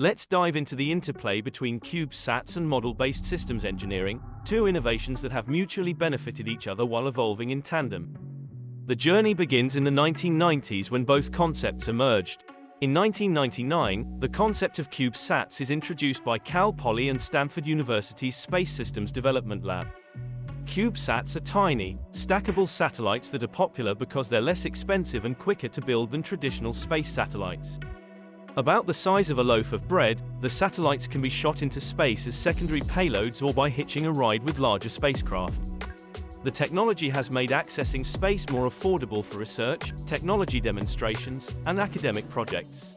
Let's dive into the interplay between CubeSats and model-based systems engineering, two innovations that have mutually benefited each other while evolving in tandem. The journey begins in the 1990s when both concepts emerged. In 1999, the concept of CubeSats is introduced by Cal Poly and Stanford University's Space Systems Development Lab. CubeSats are tiny, stackable satellites that are popular because they're less expensive and quicker to build than traditional space satellites. About the size of a loaf of bread, the satellites can be shot into space as secondary payloads or by hitching a ride with larger spacecraft. The technology has made accessing space more affordable for research, technology demonstrations, and academic projects.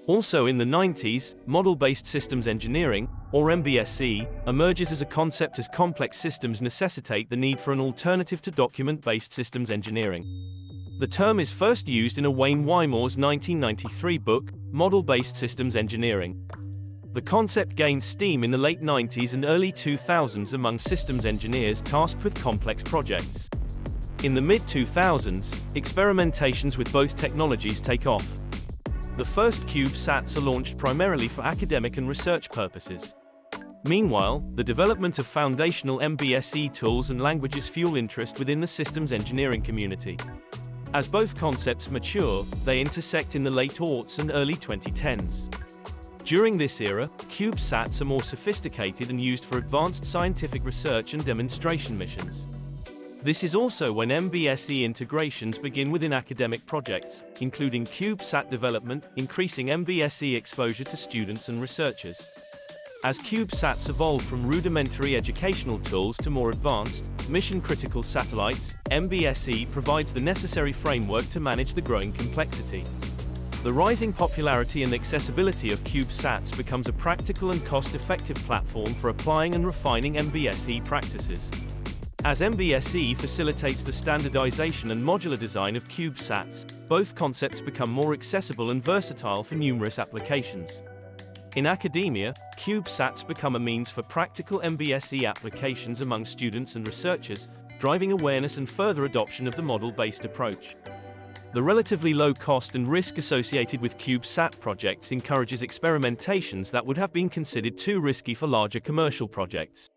Also in the 90s, model-based systems engineering, or MBSE, emerges as a concept as complex systems necessitate the need for an alternative to document-based systems engineering. The term is first used in a Wayne Wymore's 1993 book, Model-Based Systems Engineering. The concept gained steam in the late 90s and early 2000s among systems engineers tasked with complex projects. In the mid-2000s, experimentations with both technologies take off. The first CubeSats are launched primarily for academic and research purposes. Meanwhile, the development of foundational MBSE tools and languages fuel interest within the systems engineering community. As both concepts mature, they intersect in the late aughts and early 2010s. During this era, CubeSats are more sophisticated and used for advanced scientific research and demonstration missions. This is also when MBSE integrations begin within academic projects, including CubeSat development, increasing MBSE exposure to students and researchers. As CubeSats evolve from rudimentary educational tools to more advanced, mission-critical satellites, MBSE provides the necessary framework to manage the growing complexity. The rising popularity and accessibility of CubeSats becomes a practical and cost-effective platform for applying and refining MBSE practices. As MBSE facilitates the standardization and modular design of CubeSats, both concepts become more accessible and versatile for numerous applications. In academia, CubeSats become a means for practical MBSE applications among students and researchers, driving awareness and further adoption of the model-based approach. The relatively low cost and risk associated with CubeSat projects encourages experimentations that would have been considered too risky for larger commercial projects.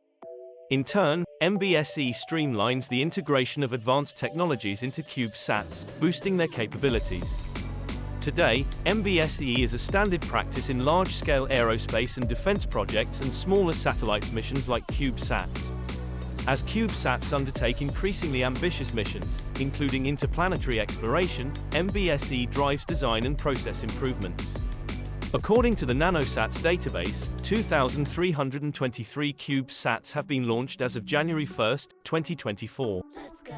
In turn, MBSE streamlines the integration of advanced technologies into CubeSats, boosting their capabilities. Today, MBSE is a standard practice in large-scale aerospace and defense projects and smaller satellites missions like CubeSats. As CubeSats undertake increasingly ambitious missions, including interplanetary exploration, MBSE drives design and process improvements. According to the NanoSats database, 2,323 CubeSats have been launched as of January 1, 2024. Let's go.